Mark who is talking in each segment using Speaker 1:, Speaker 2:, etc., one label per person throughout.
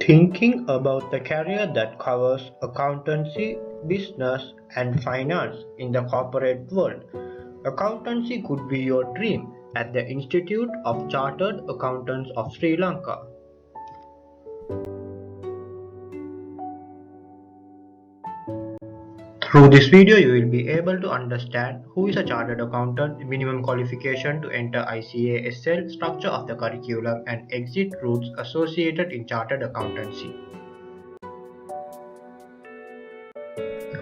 Speaker 1: Thinking about the career that covers accountancy, business, and finance in the corporate world. Accountancy could be your dream at the Institute of Chartered Accountants of Sri Lanka. Through this video, you will be able to understand who is a chartered accountant, minimum qualification to enter ICASL, structure of the curriculum, and exit routes associated in chartered accountancy.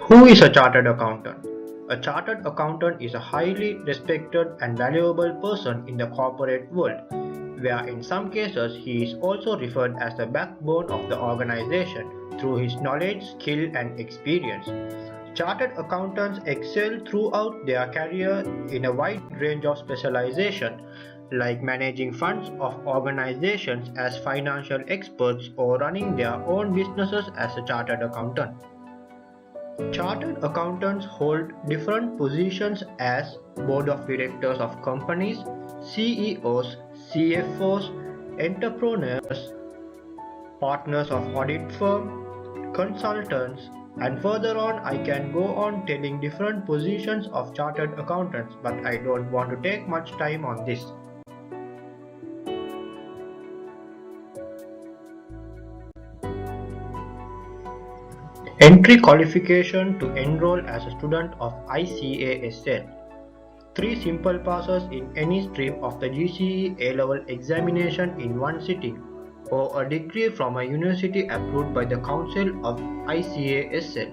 Speaker 1: Who is a chartered accountant? A chartered accountant is a highly respected and valuable person in the corporate world, where in some cases he is also referred as the backbone of the organization through his knowledge, skill, and experience. Chartered accountants excel throughout their career in a wide range of specialization, like managing funds of organizations as financial experts or running their own businesses as a chartered accountant. Chartered accountants hold different positions as board of directors of companies, CEOs, CFOs, entrepreneurs, partners of audit firm, consultants, and further on I can go on telling different positions of chartered accountants, but I don't want to take much time on this. Entry qualification to enroll as a student of ICASL. 3 simple passes in any stream of the GCE A-level examination in one sitting, or a degree from a university approved by the Council of ICASL.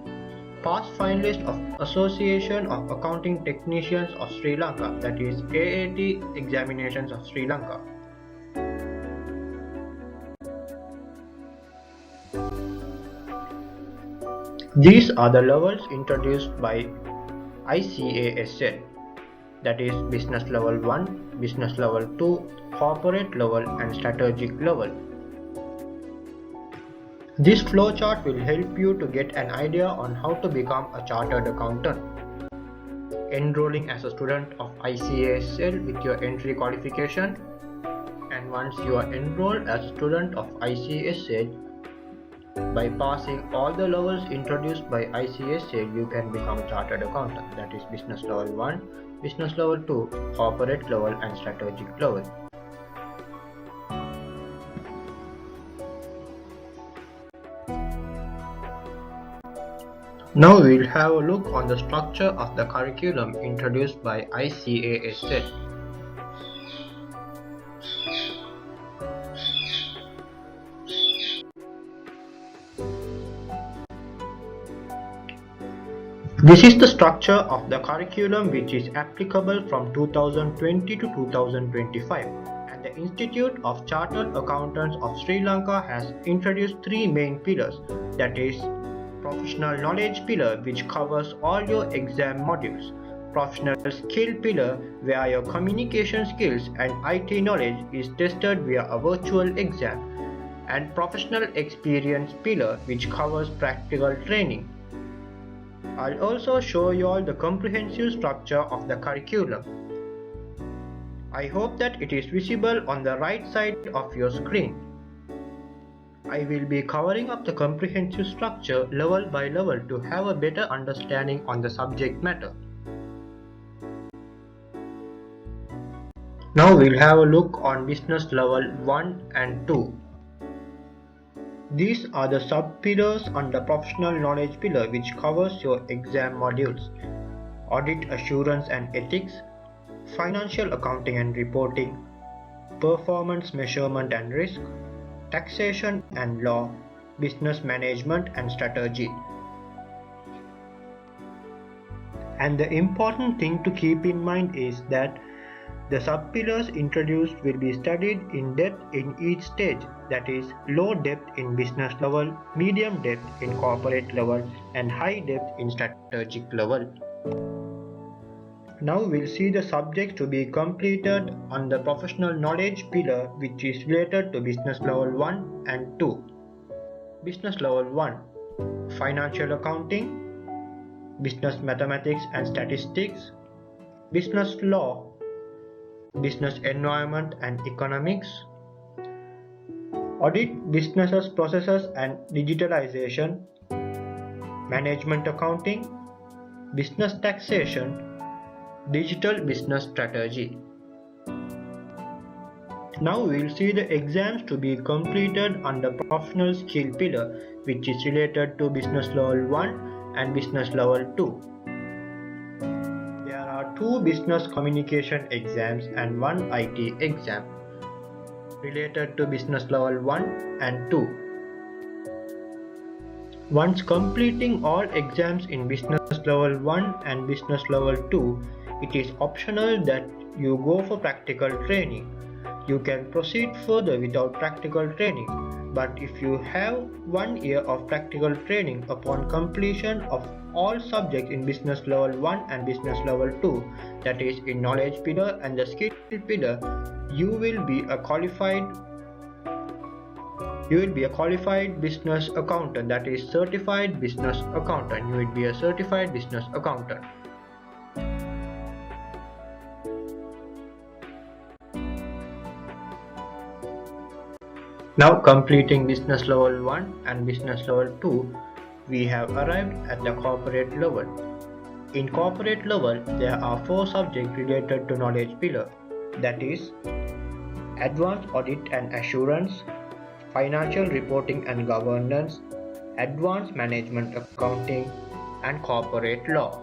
Speaker 1: Past finalist of Association of Accounting Technicians of Sri Lanka, that is AAT examinations of Sri Lanka. These are the levels introduced by ICASL, that is Business Level 1, Business Level 2, Corporate Level, and Strategic Level. This flowchart will help you to get an idea on how to become a chartered accountant. Enrolling as a student of ICASL with your entry qualification, and once you are enrolled as a student of ICASL, by passing all the levels introduced by ICASL, you can become a chartered accountant, that is Business Level 1, Business Level 2, Corporate Level, and Strategic Level. Now we will have a look on the structure of the curriculum introduced by ICASL. This is the structure of the curriculum which is applicable from 2020 to 2025, and the Institute of Chartered Accountants of Sri Lanka has introduced 3 main pillars, that is Professional Knowledge pillar, which covers all your exam modules, Professional Skill pillar, where your communication skills and IT knowledge is tested via a virtual exam, and Professional Experience pillar, which covers practical training. I'll also show you all the comprehensive structure of the curriculum. I hope that it is visible on the right side of your screen. I will be covering up the comprehensive structure level by level to have a better understanding on the subject matter. Now we'll have a look on business level 1 and 2. These are the sub-pillars under Professional Knowledge pillar, which covers your exam modules: Audit Assurance and Ethics, Financial Accounting and Reporting, Performance Measurement and Risk, Taxation and Law, Business Management and Strategy. And the important thing to keep in mind is that the sub-pillars introduced will be studied in depth in each stage, that is low depth in business level, medium depth in corporate level, and high depth in strategic level. Now we'll see the subjects to be completed on the Professional Knowledge pillar, which is related to Business Level 1 and 2. Business Level 1: Financial Accounting, Business Mathematics and Statistics, Business Law, Business Environment and Economics, Audit businesses, processes and digitalization, management accounting, business taxation, digital business strategy. Now we'll see the exams to be completed under professional skill pillar, which is related to business level 1 and business level 2. There are 2 business communication exams and 1 IT exam related to business level 1 and 2. Once completing all exams in business level 1 and business level 2, it is optional that you go for practical training. You can proceed further without practical training, but if you have 1 year of practical training upon completion of all subjects in business level 1 and business level 2, that is in knowledge pillar and the skill pillar, you will be a qualified business accountant, that is certified business accountant. You will be a certified business accountant. Now completing business level 1 and business level 2, we have arrived at the corporate level. In corporate level, there are 4 subjects related to knowledge pillar, that is advanced audit and assurance, financial reporting and governance, advanced management accounting, and corporate law.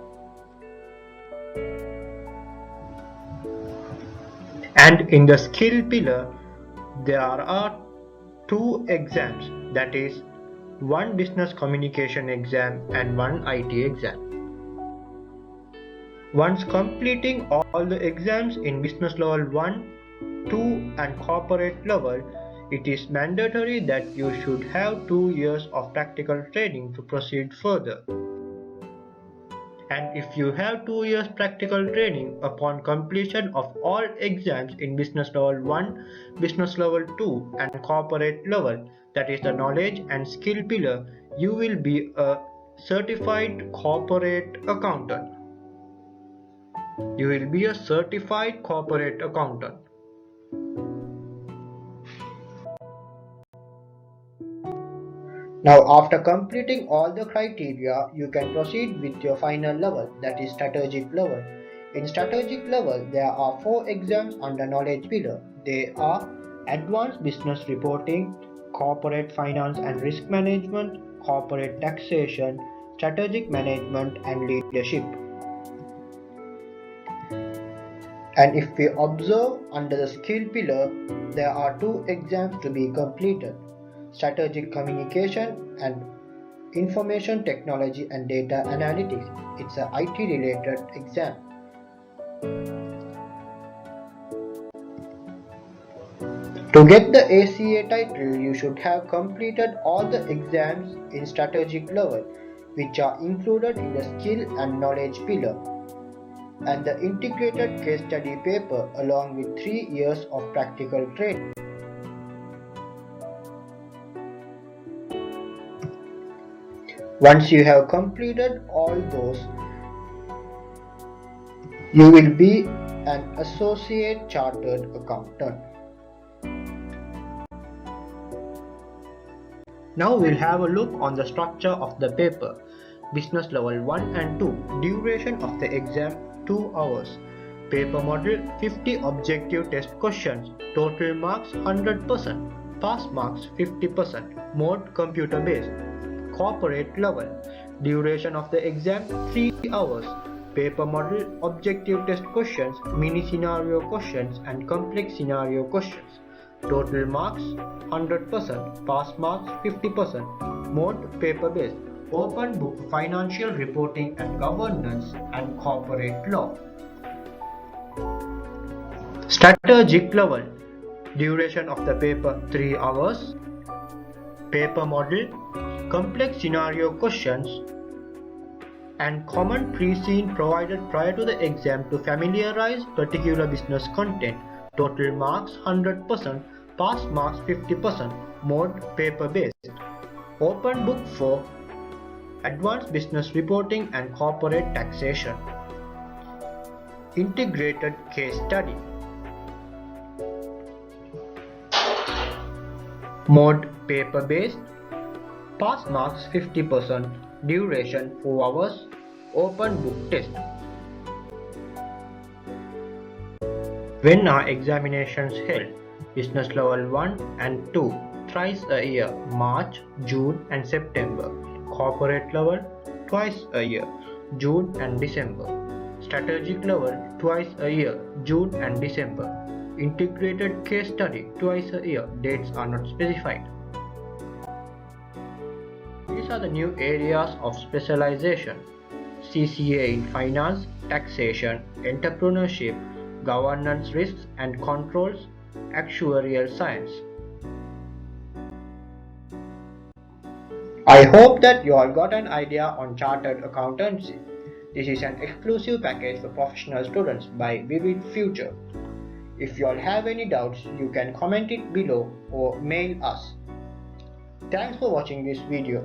Speaker 1: And in the skill pillar, there are 2 exams, that is 1 business communication exam and 1 IT exam. Once completing all the exams in business level 1, 2 and corporate level, it is mandatory that you should have 2 years of practical training to proceed further. And if you have 2 years practical training upon completion of all exams in business level 1, business level 2 and corporate level, that is the knowledge and skill pillar, you will be a certified corporate accountant. You will be a certified corporate accountant. Now after completing all the criteria, you can proceed with your final level, that is strategic level. In strategic level, there are 4 exams under knowledge pillar. They are advanced business reporting, corporate finance and risk management, corporate taxation, strategic management and leadership. And if we observe under the skill pillar, there are 2 exams to be completed. Strategic communication and information technology and data analytics. It's an IT related exam. To get the ACA title, you should have completed all the exams in strategic level, which are included in the skill and knowledge pillar, and the integrated case study paper along with 3 years of practical training. Once you have completed all those, you will be an associate chartered accountant. Now we'll have a look on the structure of the paper. Business level 1 and 2. Duration of the exam 2 hours. Paper model 50 objective test questions. Total marks 100%. Pass marks 50%. Mode computer based. Corporate level. Duration of the exam 3 hours. Paper model objective test questions, mini scenario questions and complex scenario questions. Total marks 100%. Pass marks 50%. Mode paper based. Open book financial reporting and governance and corporate law. Strategic level. Duration of the paper 3 hours. Paper model, complex scenario questions and common pre-scene provided prior to the exam to familiarize particular business content. Total marks 100%, pass marks 50%, mode paper based. Open book for advanced business reporting and corporate taxation. Integrated case study. Mode paper-based. Pass marks 50%. Duration 4 hours. Open book test. When are examinations held? Business level 1 and 2 thrice a year, March, June and September. Corporate level twice a year, June and December. Strategic level twice a year, June and December. Integrated case study twice a year, dates are not specified. These are the new areas of specialization: CCA in finance, taxation, entrepreneurship, governance risks and controls, actuarial science. I hope that you all got an idea on chartered accountancy. This is an exclusive package for professional students by Vivid Future. If you all have any doubts, you can comment it below or mail us. Thanks for watching this video.